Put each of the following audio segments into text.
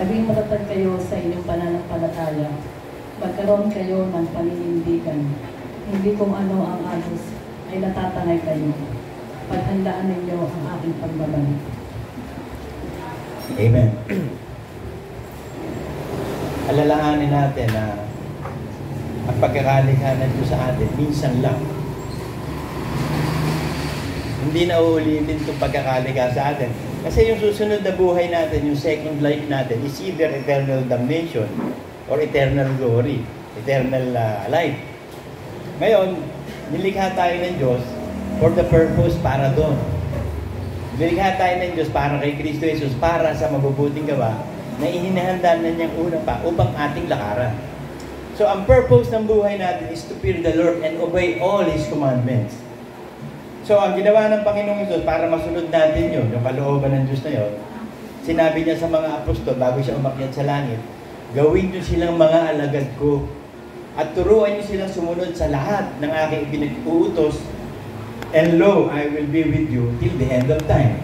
Maging matatag kayo sa inyong pananampalataya. Magkaroon kayo ng paninindigan. Hindi kung ano ang agos ay natatangay kayo. Paghandaan ninyo ang aking pagbabalik. Amen. Alalahanin natin na ang pagkakalikha ng Diyos sa atin, minsan lang. Hindi na uulitin itong pagkakalikha sa atin. Kasi yung susunod na buhay natin, yung second life natin, is either eternal damnation or eternal glory, eternal life. Ngayon, nilikha tayo ng Diyos for the purpose para doon. Nilikha tayo ng Diyos para kay Kristo Jesus, para sa mabubuting gawa na ihinahanda na niyang una pa upang ating lakaran. So, ang purpose ng buhay natin is to fear the Lord and obey all His commandments. So, ang ginawa ng Panginoong Hesus para masunod natin yun, yung kalooban ng Diyos na yun, sinabi niya sa mga apostol bago siya umakyat sa langit, gawin niyo silang mga alagad ko at turuan niyo silang sumunod sa lahat ng aking ipinag-uutos, and lo, I will be with you till the end of time.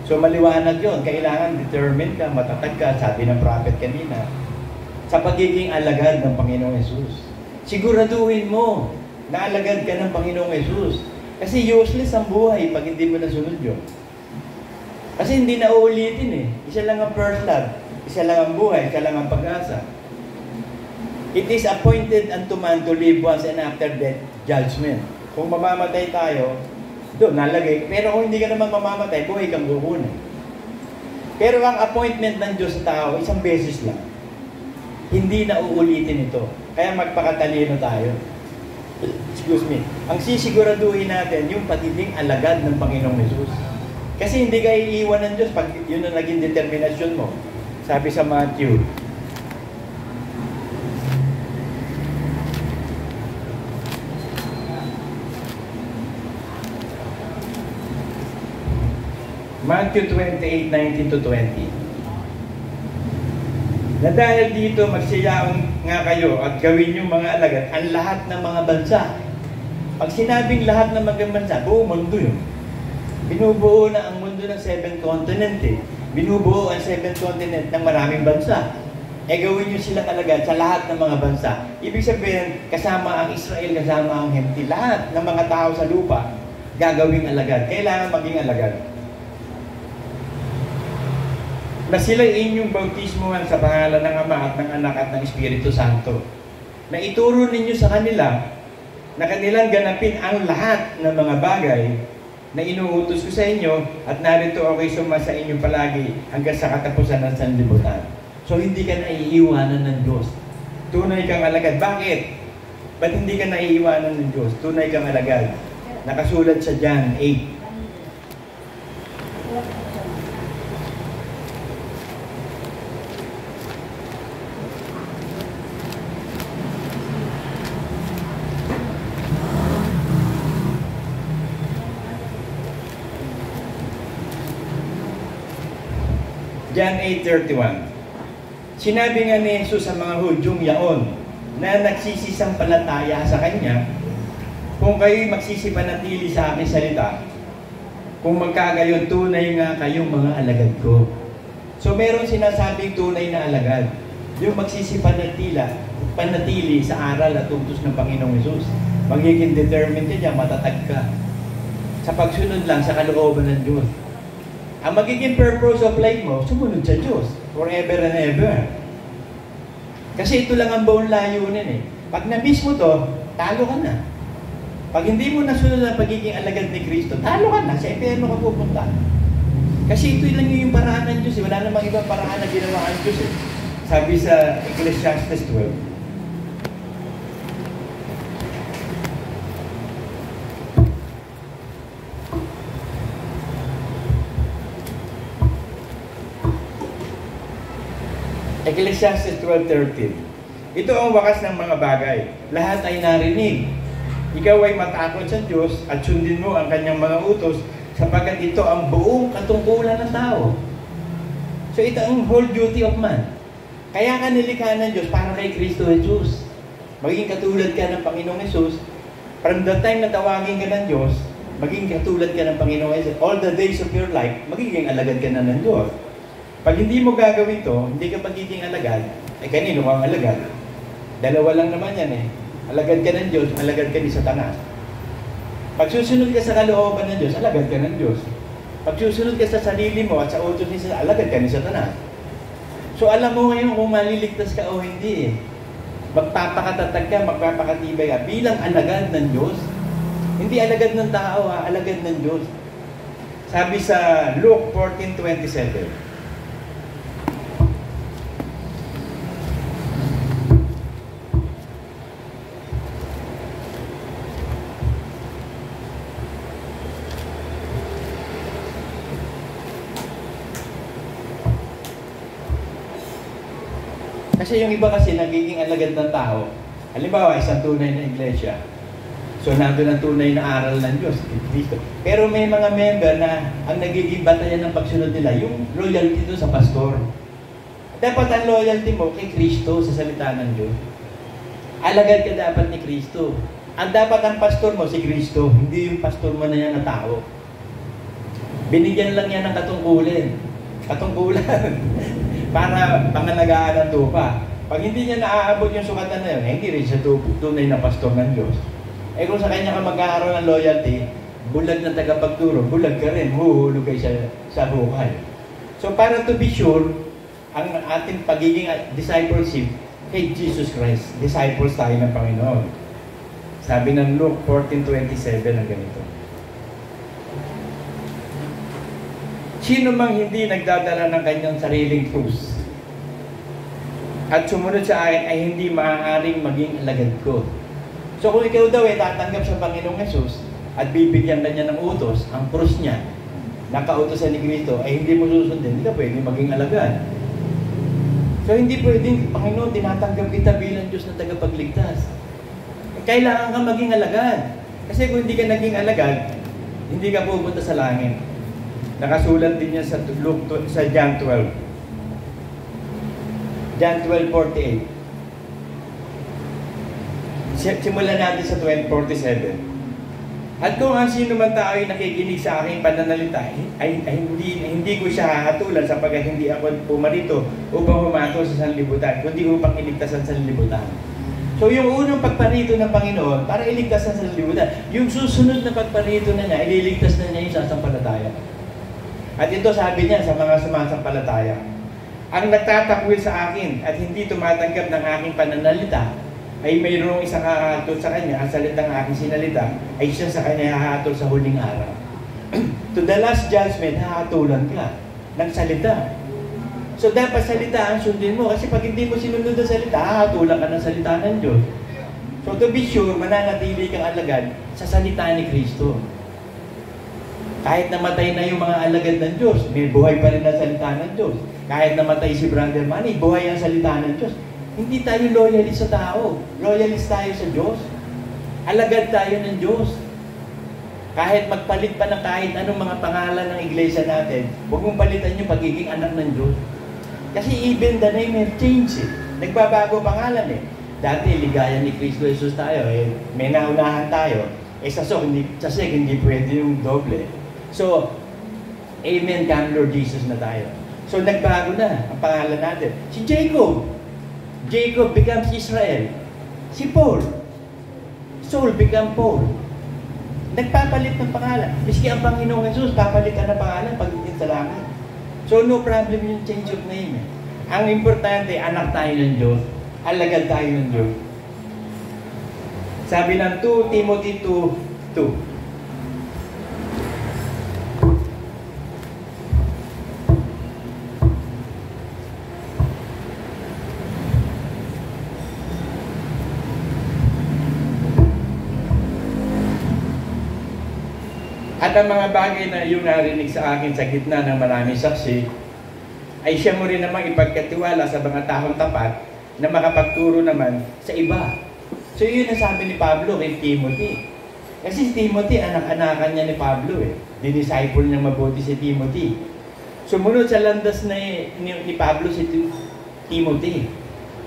So, maliwanag yun. Kailangan determined ka, matatag ka, sabi ng prophet kanina, sa pagiging alagad ng Panginoong Hesus. Siguraduhin mo na alagad ka ng Panginoong Hesus. Kasi useless ang buhay pag hindi mo nasunod yun. Kasi hindi na uulitin eh. Isa lang ang first love. Isa lang ang buhay. Isa lang ang pag-asa. It is appointed unto man to live once and after death, judgment. Kung mamamatay tayo, doon nalagay. Pero kung hindi ka naman mamamatay, buhay kang kukunin. Pero ang appointment ng Diyos sa tao, isang beses lang. Hindi na uulitin ito. Kaya magpakatalino tayo. Excuse me. Ang sisiguraduhin natin, yung pagiging alagad ng Panginoong Hesus. Kasi hindi ka iiwan ng Diyos pag yun ang naging determinasyon mo. Sabi sa Matthew, Matthew 28:19-20. Na dahil dito magsiyaon nga kayo at gawin yung mga alagad ang lahat ng mga bansa. Pag sinabing lahat ng mga bansa, buong mundo yun. Binubuo na ang mundo ng 7 continent eh. Binubuo ang 7 continent ng maraming bansa. Gawin nyo silang alagad sa lahat ng mga bansa. Ibig sabihin, kasama ang Israel, kasama ang Hemti, lahat ng mga tao sa lupa, gagawing alagad. Kailangan maging alagad. Na sila inyong bautismuhan sa pangalan ng Ama at ng Anak at ng Espiritu Santo. Na ituro ninyo sa kanila na kanilang ganapin ang lahat ng mga bagay na inuutos ko sa inyo at narito ako'y sumasa inyo palagi hanggang sa katapusan ng sanlibutan. So hindi ka naiiwanan ng Diyos. Tunay kang alagad. Bakit? Ba't hindi ka naiiwanan ng Diyos? Tunay kang alagad. Nakasulat sa John 8. John 8:31. Sinabi nga ni Jesus sa mga Hudyong yaon na nagsisisampalataya sa Kanya, kung kayo'y magsisipanatili sa aking salita, kung magkagayon, tunay nga kayong mga alagad ko. So meron sinasabing tunay na alagad. Yung panatili sa aral at utos ng Panginoong Hesus. Magiging determined ka dyan, matatag ka. Sa pagsunod lang sa kalooban ng Diyos. Ang magiging purpose of life mo, sumunod sa Diyos. Forever and ever. Kasi ito lang ang buong layunin eh. Pag na-miss mo to, talo ka na. Pag hindi mo nasunod ang pagiging alagad ni Kristo, talo ka na. Sa impyerno ka pupunta. Kasi ito lang yung paraan ng Diyos eh. Wala namang ibang paraan na ginawa ang Diyos eh. Sabi sa Ecclesiastes 12. Ecclesiastes 12:13. Ito ang wakas ng mga bagay. Lahat ay narinig. Ikaw ay matakot sa Diyos at sundin mo ang kanyang mga utos sapagkat ito ang buong katungkulan ng tao. So ito ang whole duty of man. Kaya ka nilikha ng Diyos para kay Kristo Jesus. Maging katulad ka ng Panginoong Jesus. From the time na tawagin ka ng Diyos, maging katulad ka ng Panginoong Jesus. All the days of your life, magiging alagad ka na ng Diyos. Pag hindi mo gagawin to, hindi ka magiging alagad, ay kanino kang alagad? Dalawa lang naman yan eh. Alagad ka ng Diyos, alagad ka ni Satanas. Pag susunod ka sa kalooban ng Diyos, alagad ka ng Diyos. Pag susunod ka sa sarili mo at sa utos ni Satanas, alagad ka ni Satanas. So alam mo ngayon kung maliligtas ka o hindi eh. Magpapakatatag ka, magpapakatibay ka bilang alagad ng Diyos. Hindi alagad ng tao alagad ng Diyos. Sabi sa Luke 14:27. Kasi yung iba kasi nagiging alagad ng tao. Halimbawa, isang tunay na iglesia. So, nandun ang tunay na aral ng Diyos, Kristo. Pero may mga member na ang nagiging batayan ng pagsunod nila, yung loyalty doon sa pastor. Dapat ang loyalty mo kay Kristo sa salita ng Diyos. Alagad ka dapat ni Kristo. Ang dapat ang pastor mo si Kristo, hindi yung pastor mo na yan na tao. Binigyan lang yan ng katungkulan. Para pangalagaan ng tupa. Pag hindi niya naaabot yung sukatan na yun, hindi rin siya tunay na pastor ng Diyos. Eh kung sa kanya ka magkakaroon ng loyalty, bulag na tagapagturo, bulag ka rin, huhulog kayo sa buhay. So para to be sure, ang ating pagiging discipleship kay Jesus Christ, disciples tayo ng Panginoon. Sabi ng Luke 14:27 na ganito. Sino mang hindi nagdadala ng kanyang sariling krus at sumunod sa akin ay hindi maaaring maging alagad ko. So kung ikaw daw tatanggap sa Panginoong Yesus at bibigyan ka niya ng utos, ang krus niya, nakautosan ni Kristo, ay hindi mo susundin, hindi ka pwede maging alagad. So hindi pwedeng, Panginoon, tinatanggap kita bilang Diyos na tagapagligtas. Kailangan ka maging alagad. Kasi kung hindi ka naging alagad, hindi ka pupunta sa langit. Nakasulat din yan sa John 12. John 12:48. Simulan natin sa 12:47. At kung ang sino man tao ay nakikinig sa aking pananalita, ay hindi ko siya hahatulan sapagkat hindi ako pumarito upang humato sa sanlibutan, kundi upang iligtas ang sanlibutan. So yung unang pagparito ng Panginoon, para iligtas ang sanlibutan, yung susunod na pagparito na niya, ililigtas na niya yung sasampalataya. At ito sabi niya sa mga sumasampalataya, ang nagtatakwil sa akin at hindi tumatanggap ng aking pananalita, ay mayroong isang hahatol sa kanya, ang salitang aking sinalita, ay siya sa kanya hahatol sa huling araw. To the last judgment, hahatulan ka ng salita. So dapat salita ang sundin mo, kasi pag hindi mo sinunod ang salita, hahatulan ka ng salita ng Diyos. So to be sure, mananatili kang alagad sa salita ni Kristo. Kahit namatay na yung mga alagad ng Diyos, may buhay pa rin ang salita ng Diyos. Kahit namatay si Brother Manny, buhay ang salita ng Diyos. Hindi tayo loyalist sa tao. Loyalist tayo sa Diyos. Alagad tayo ng Diyos. Kahit magpalit pa ng kahit anong mga pangalan ng iglesia natin, huwag mong palitan yung pagiging anak ng Diyos. Kasi even the name has changed eh. Nagbabago pangalan eh. Dati, ligaya ni Kristo Jesus tayo eh. May naunahan tayo. Eh sa SEC, hindi pwede yung doble. So, Amen, come Lord Jesus na tayo. So, nagbago na ang pangalan natin. Si Jacob becomes Israel. Si Paul become Paul. Nagpapalit ng pangalan. Miski ang Panginoong Jesus, papalitan ng pangalan pagdating sa langit. So, no problem yung change of name. Ang importante, anak tayo ng Diyos. Alagad tayo ng Diyos. Sabi ng 2 Timothy 2:2. At ang mga bagay na iyong narinig sa akin sa gitna ng maraming saksi, ay siya mo rin namang ipagkatiwala sa mga taong tapat na makapagturo naman sa iba. So yun ang sabi ni Pablo kay Timothy. Kasi si Timothy, anak-anakan niya ni Pablo eh. Dinisciple niya mabuti si Timothy. Sumunod sa landas ni Pablo si Timothy.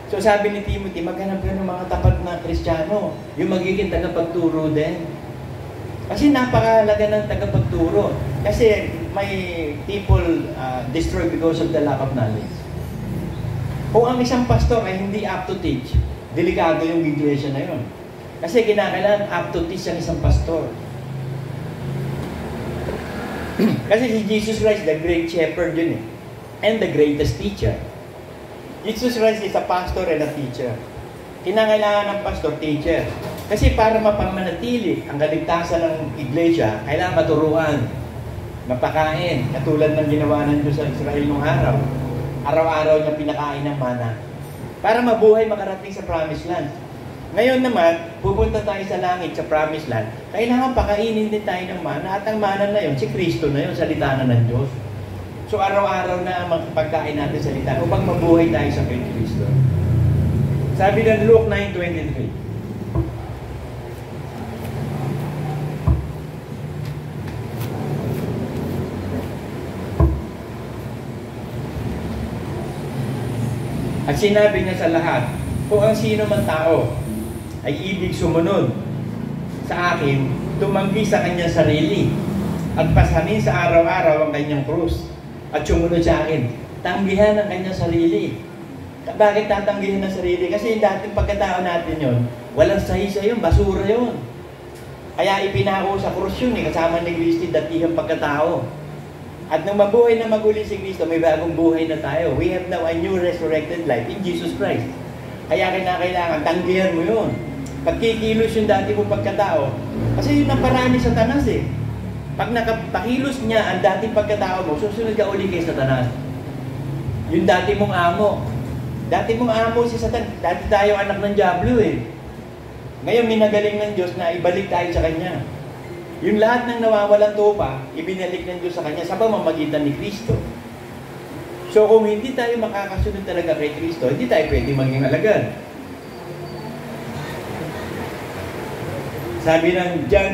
So sabi ni Timothy, maghanap ka ng mga tapat na Kristiyano, yung magiging tagapagturo din. Kasi napakahalaga ng tagapagturo. Kasi may people destroyed because of the lack of knowledge. Kung ang isang pastor ay hindi up to teach, delikado yung iglesia na yun. Kasi kinakailangan up to teach ang isang pastor. Kasi si Jesus Christ, the great shepherd yun eh. And the greatest teacher. Jesus Christ is a pastor and a teacher. Kinakailangan ng pastor, teacher. Kasi para mapamanatili ang kaligtasan ng iglesia, kailangan maturuan, mapakain, katulad ng ginawa ng Diyos sa Israel nung araw. Araw-araw niya pinakain ng mana para mabuhay makarating sa promised land. Ngayon naman, pupunta tayo sa langit, sa promised land, kailangan pakainin din tayo ng mana, at ang mana na yun, si Kristo na yun, salita na ng Diyos. So araw-araw na ang pagkain natin salita upang mabuhay tayo sa kay Kristo. Sabi ng Luke 9:23, at sinabi niya sa lahat, kung ang sino man tao ay ibig sumunod sa akin, tumanggi sa kanyang sarili at pasanin sa araw-araw ang kanyang krus at sumunod sa akin, tanggihan ang kanyang sarili. Bakit tatanggihan ng sarili? Kasi yung dating pagkatao natin yun, walang sahi-sahi yun, basura yun. Kaya ipinako sa krus yun, kasama ni Kristo, datihang pagkatao. At nung mabuhay na maguli si Kristo, may bagong buhay na tayo. We have now a new resurrected life in Jesus Christ. Kaya kinakailangan, tanggihan mo yun. Pagkikilos yung dati mong pagkatao, kasi yun ang paraan ni Satanas eh. Pag nakapakilos niya ang dating pagkatao mo, susunod ka uli kay Satanas. Yung dati mong amo. Dati mong amo si Satan. Dati tayo anak ng Diablo eh. Ngayon minagaling ng Diyos na ibalik tayo sa Kanya. Yung lahat ng nawawalang tupa, ibinalik ng Diyos sa Kanya sa pamamagitan ni Kristo. So kung hindi tayo makakasunod talaga kay Kristo, hindi tayo pwede maging alagad. Sabi ng John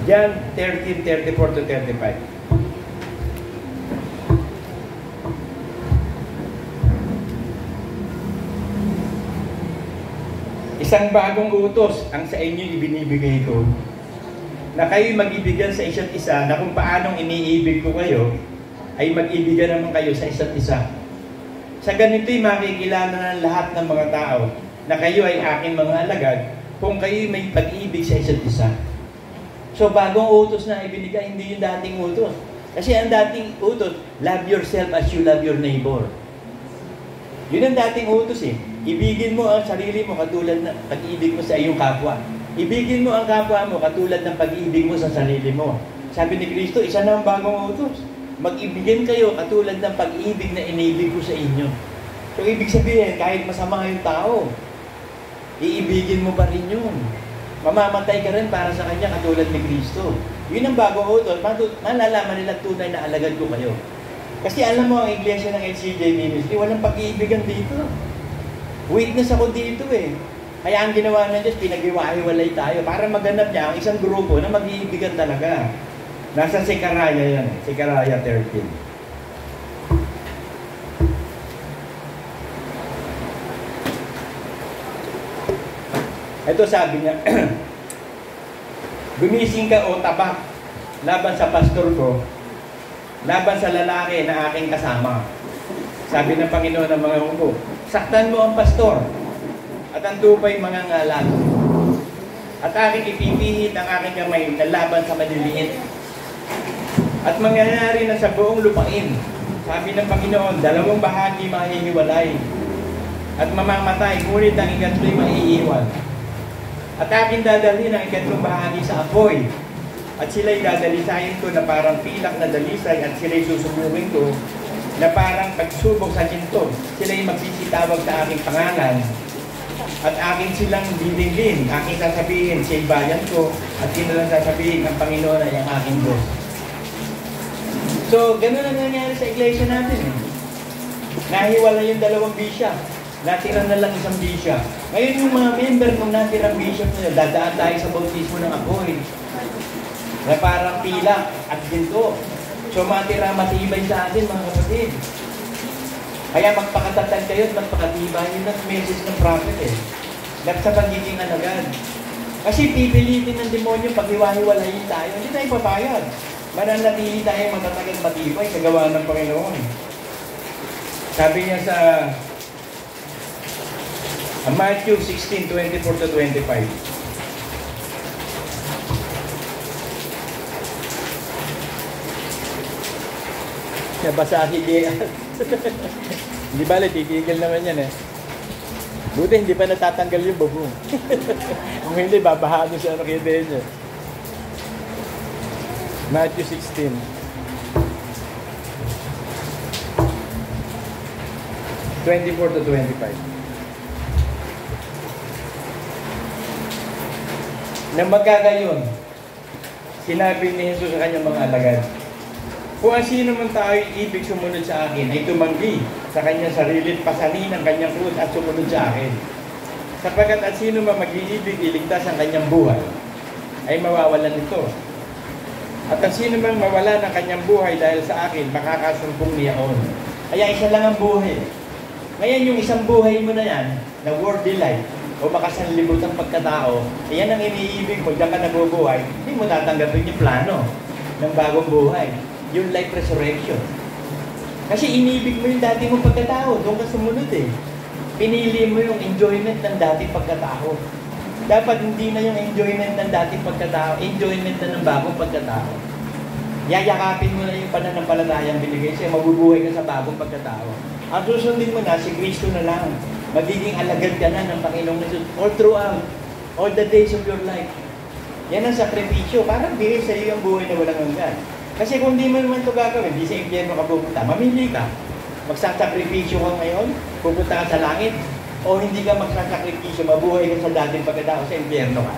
13:34-35. Isang bagong utos ang sa inyo ibinibigay ko, na kayo'y mag-ibigan sa isa't isa, na kung paanong iniibig ko kayo, ay mag-ibigan naman kayo sa isa't isa. Sa ganito'y makikilala ng lahat ng mga tao na kayo ay aking mga alagad kung kayo'y may pag-ibig sa isa't isa. So bagong utos na ibinigay, hindi yung dating utos. Kasi ang dating utos, love yourself as you love your neighbor. Yun ang dating utos eh. Ibigin mo ang sarili mo katulad ng pag-ibig mo sa iyong kapwa. Ibigin mo ang kapwa mo katulad ng pag-ibig mo sa sarili mo. Sabi ni Kristo, isa na ang bagong utos. Mag-ibigin kayo katulad ng pag-ibig na inibig ko sa inyo. So ibig sabihin, kahit masama yung tao, iibigin mo pa rin yun. Mamamatay ka rin para sa Kanya katulad ni Kristo. Yun ang bagong utos. Malalaman nila tunay na alagad ko kayo. Kasi alam mo, ang iglesia ng LCJ Ministry, walang pag-iibigan dito. Witness ako dito eh. Kaya ang ginawa ng Diyos, pinag-iwahiwalay tayo para maganap niya ang isang grupo na mag-iibigan talaga. Nasa Sekaraya yan, Sekaraya 13. Ito sabi niya, gumising ka o tabak laban sa pastor ko, laban sa lalaki na aking kasama. Sabi ng Panginoon ng mga hukbo, saktan mo ang pastor at ang tupay mga ngalan. At aking ipipihit ang aking kamay na laban sa maliliit. At mangyayari na sa buong lupain. Sabi ng Panginoon, 2 bahagi mahihiwalay. At mamamatay, ngunit ang ikatlo'y maiiwan. At aking dadalhin ang ikatlong bahagi sa apoy. At sila'y dadalisayin ko na parang pilak na dalisay, at sila'y susubukin ko na parang pagsubok sa ginto. Sila'y magsisitawag sa aking pangalan. At aking silang didinglin, aking sasabihin, siya'y bayan ko, at kinalang sasabihin, ang Panginoon ay ang aking Diyos. So, ganun ang nangyari sa iglesia natin. Nahiwala yung 2 bisya. Natira na lang isang bisya. Ngayon yung mga member ng natirang bishop na dadaan tayo sa bautismo ng apoy. Na parang pilak at ginto. So matira matibay sa atin mga kapatid. Kaya magpakatatag kayo at magpakatibay. Yun ang message ng prophet eh. At sa pagiging alagad. Kasi pipilitin ng demonyo pag hiwa-hiwalayin tayo, hindi tayo papayag. Mananatili tayo matatagal matibay sa gawa ng Panginoon. Sabi niya sa Matthew 16:24-25. Basahin niya. Hindi bale, titigil naman yan eh. Buti hindi pa natatanggal yung bubong. Kung hindi, babahaan siya ano kita niya. Matthew 16. (24 to 25). Nang magkagayon, sinabi ni Jesus sa kanyang mga alagad, kung ang sino man tayo ibig sumunod sa akin, ay tumanggi sa kanyang sarili, pasanin ang kanyang krus at sumunod sa akin. Sapagkat at sino man mag-iibig iligtas ang kanyang buhay, ay mawawalan nito. At ang sino man mawala ng kanyang buhay dahil sa akin, makakasumpong niyaon. Kaya isa lang ang buhay. Ngayon yung isang buhay mo na yan, na worldly life, o makasanlibutan pagkatao, yan ang iniibig mo, diyan ka nabubuhay, hindi mo tatanggapin yung plano ng bagong buhay. Yung life resurrection. Kasi inibig mo yung dati mong pagkatao, doon ka sumunod eh. Pinili mo yung enjoyment ng dating pagkatao. Dapat hindi na yung enjoyment ng dating pagkatao, enjoyment na ng bagong pagkatao. Yayakapin mo na yung pananampalatayang binigay sa'yo, mabubuhay ka sa bagong pagkatao. Ang susundin mo na, si Kristo na lang. Magiging alagad ka na ng Panginoong Jesus all throughout, all the days of your life. Yan ang sakripisyo. Parang bigay sa'yo yung buhay na walang hanggan. Kasi kung di mo naman ito gagawin, di sa impyerno ka pupunta, mamili ka. Magsasakripisyo ka ngayon, pupunta ka sa langit, o hindi ka magsasakripisyo, mabuhay ka sa dating pagkatao, sa impyerno ka.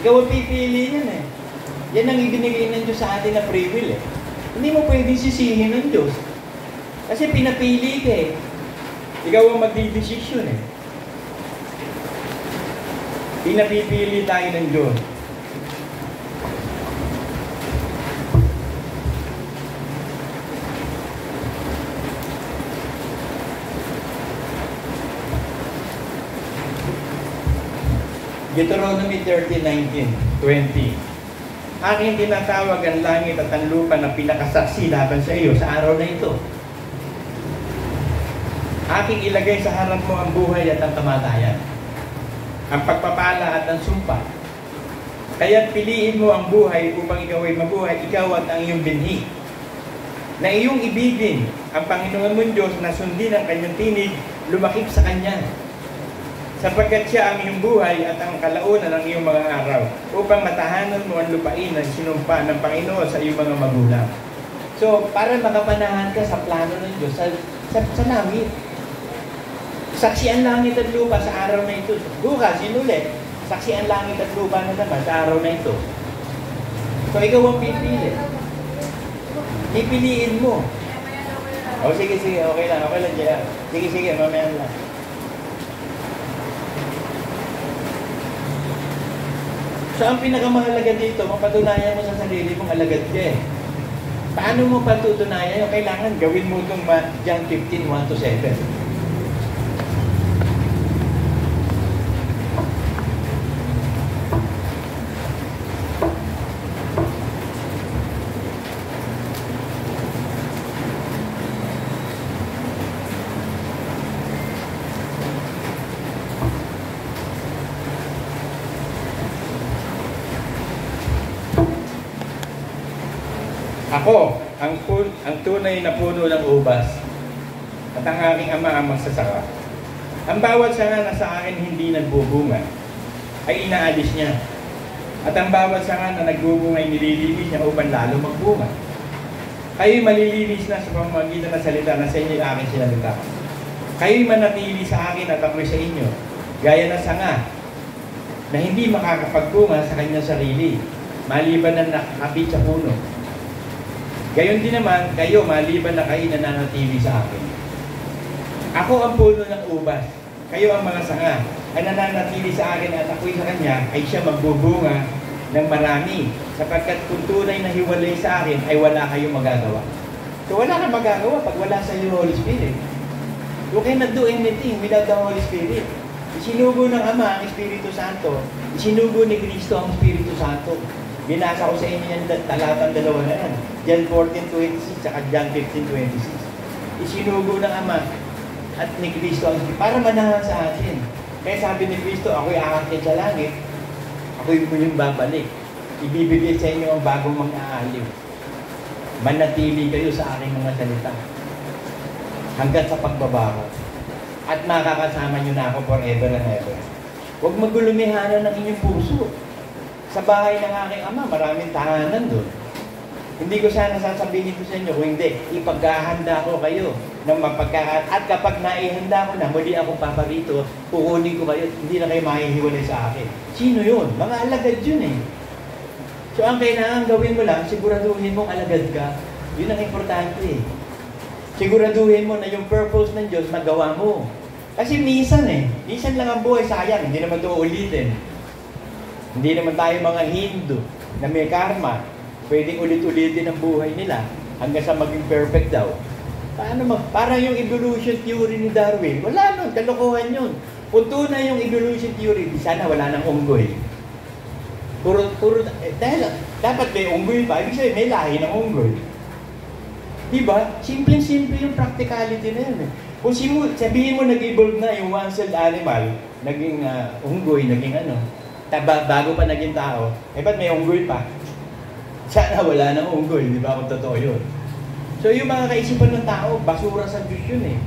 Ikaw ang pipili yan eh. Yan ang ibinigay ng Diyos sa atin na free will eh. Hindi mo pwedeng sisihin ng Diyos. Kasi pinapili ka eh. Ikaw ang magdidesisyon eh. Pinapipili tayo ng Diyos. Deuteronomy 30:19-20. Aking tinatawag ang langit at ang lupa na pinakasaksi laban sa iyo sa araw na ito. Aking ilagay sa harap mo ang buhay at ang kamatayan, ang pagpapala at ang sumpa. Kaya't piliin mo ang buhay upang ikaw ay mabuhay, ikaw at ang iyong binhi. Na iyong ibigin ang Panginoon mong Diyos na sundin ang kanyang tinig, lumakip sa Kanya. Sapagkat siya ang iyong buhay at ang kalaunan ng iyong mga araw, upang matahanan mo ang lupain na sinumpa ng Panginoon sa iyong mga magulang. So, para makapanahan ka sa plano ng Diyos, sa langit. Saksi ang langit at lupa sa araw na ito. Bukas, yun ulit. Saksi ang langit at lupa na naman sa araw na ito. So, ikaw ang pipili. Pipiliin mo. O, sige, okay lang, Jaya. Sige, mamaya lang. So, ang pinakamahalaga dito, mapatunayan mo sa sarili mong alagad ka eh. Paano mo patutunayan? Kailangan gawin mo itong John 15:1-7. Ako, ang tunay na puno ng ubas, at ang aking ama ang magsasaka. Ang bawat sanga na sa akin hindi nagbubunga, ay inaalis niya. At ang bawat sanga na nagbubunga ay nililinis niya upang lalo magbunga. Kayo'y malilinis na sa pamamagitan ng salita na sa inyo yung aking sinalita. Kayo'y manatili sa akin at ako'y sa inyo, gaya ng sanga na hindi makakapagbunga sa kanyang sarili, maliban na nakakapit sa puno. Gayon din naman, kayo maliban na kayo nananatili sa akin. Ako ang puno ng ubas, kayo ang mga sanga, ay nananatili sa akin at ako'y sa kanya, ay siya magbubunga ng marami. Sapagkat kung tunay na hiwalay sa akin, ay wala kayong magagawa. So wala kang magagawa pag wala sa iyo Holy Spirit. You cannot do anything without the Holy Spirit. Isinugo ng Ama ang Espiritu Santo. Isinugo ni Kristo ang Espiritu Santo. Binasa ko sa inyo yan, talatang dalawa na yan. John 14:26 at John 15:26. Isinugo ng Ama at ni Kristo ang Espiritu para manahan sa atin. Kaya sabi ni Kristo, ako'y aakyat sa langit, ako'y muling babalik. Ibibigay sa inyo ang bagong mga aaliw. Manatili kayo sa aking mga salita hanggang sa pagbaba ko. At makakasama nyo na ako forever and ever. Huwag magulumihanan ng inyong puso. Sa bahay ng aking Ama, maraming tahanan doon. Hindi ko sana sasabihin ito sa inyo, kung hindi, ipagkahanda ko kayo ng at kapag naihanda ko na, muli akong paparito, kukunin ko kayo, hindi na kayo mahihiwalay sa akin. Sino yun? Mga alagad yun eh. So ang kailangan gawin mo lang, siguraduhin mong alagad ka. Yun ang importante eh. Siguraduhin mo na yung purpose ng Diyos, magawa mo. Kasi minsan lang ang buhay, sayang, hindi naman ito ulitin. Hindi naman tayo mga Hindu na may karma, pwedeng ulit-ulitin ang buhay nila hanggang sa maging perfect daw. Para yung evolution theory ni Darwin, wala nun, kalokohan yun. Kung tunay yung evolution theory, di sana wala nang unggoy. Dahil dapat may unggoy pa, ibig sabihin may lahi ng unggoy. Diba? Simple-simple yung practicality na yun. Kung sabihin mo nag-evolve na yung one-celled animal, naging unggoy, naging bago pa naging tao, ba't may unggoy pa? Sana wala nang unggoy, di ba kung totoo yun? So yung mga kaisipan ng tao, basura sa Diyos yun eh.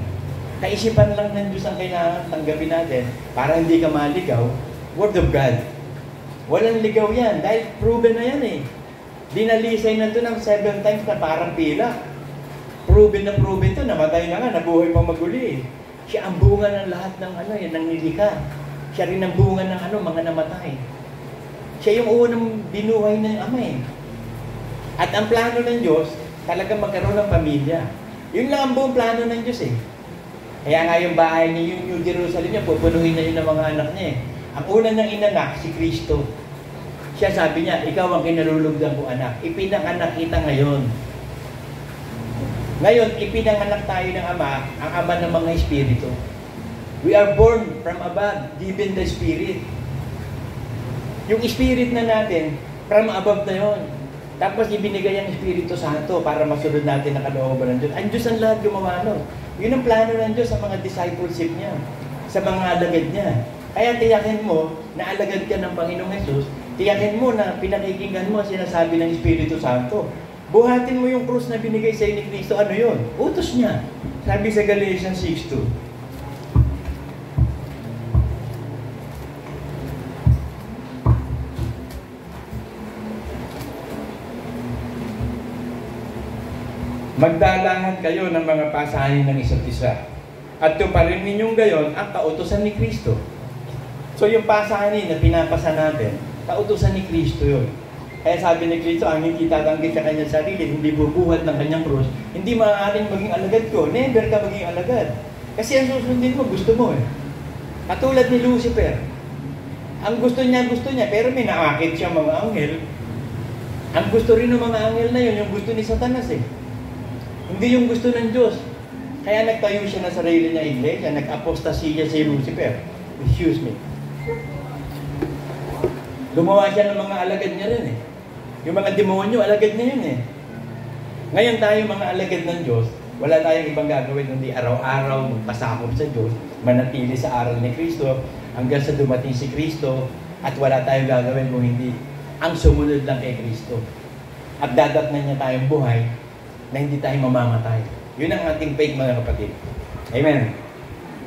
Kaisipan lang ng Diyos ang kailangan tanggapin natin para hindi ka maligaw. Word of God. Walang ligaw yan dahil proven na yan eh. Dinalisay na ito ng 7 times na parang pila. Proven to, namatay na nga, nabuhay pang maguli eh. Siya ang bunga ng lahat ng ng nilikha. Siya rin ang bunga ng mga namatay. Siya yung unang binuhay ng Ama eh. At ang plano ng Diyos, talagang magkaroon ng pamilya. Yun lang ang buong plano ng Diyos eh. Kaya nga yung bahay niya, yung New Jerusalem niya, pupunuhin na yun ng mga anak niya eh. Ang una niyang inanak, si Kristo. Siya sabi niya, ikaw ang kinalulugdan ko anak. Ipinanganak kita ngayon. Ngayon, ipinanganak tayo ng Ama, ang Ama ng mga Espiritu. We are born from above, given the Spirit. Yung Spirit na natin, from above na yun. Tapos ibinigay ang Espiritu Santo para masunod natin ang kalooban ng Diyos. Ang Diyos ang lahat gumawa nun. Yun ang plano ng Diyos sa mga discipleship niya, sa mga alagad niya. Kaya tiyakin mo na alagad ka ng Panginoong Jesus, tiyakin mo na pinakikinggan mo ang sinasabi ng Espiritu Santo. Buhatin mo yung krus na binigay sa ni Kristo, ano yun? Utos niya. Sabi sa Galatians 6:2. Magdalahan kayo ng mga pasanin ng isa't isa. At tuparin ninyong gayon ang kautusan ni Kristo. So yung pasanin na pinapasa natin, kautusan ni Kristo yun. Kaya sabi ni Kristo, ang hindi tatanggit sa kanyang sarili, hindi bubuhat ng kanyang krus, hindi maaaring maging alagad ko. Never ka maging alagad. Kasi ang susundin mo, gusto mo eh. Katulad ni Lucifer. Ang gusto niya, pero may naakit siya mga anghel. Ang gusto rin ng mga anghel na yun, yung gusto ni Satanas eh. Hindi yung gusto ng Diyos. Kaya nagtayo siya ng sarili niya iglesia, nag-apostasya si Lucifer. Excuse me. Gumawa siya ng mga alagad niya rin eh. Yung mga demonyo, alagad niya yun eh. Ngayon tayo mga alagad ng Diyos, wala tayong ibang gagawin kundi araw-araw magpasakop sa Diyos, manatili sa aral ni Kristo, hanggang sa dumating si Kristo, at wala tayong gagawin kung hindi ang sumunod lang kay Kristo. At dadatnan niya tayong buhay na hindi tayo mamamatay. Yun ang ating faith mga kapatid. Amen.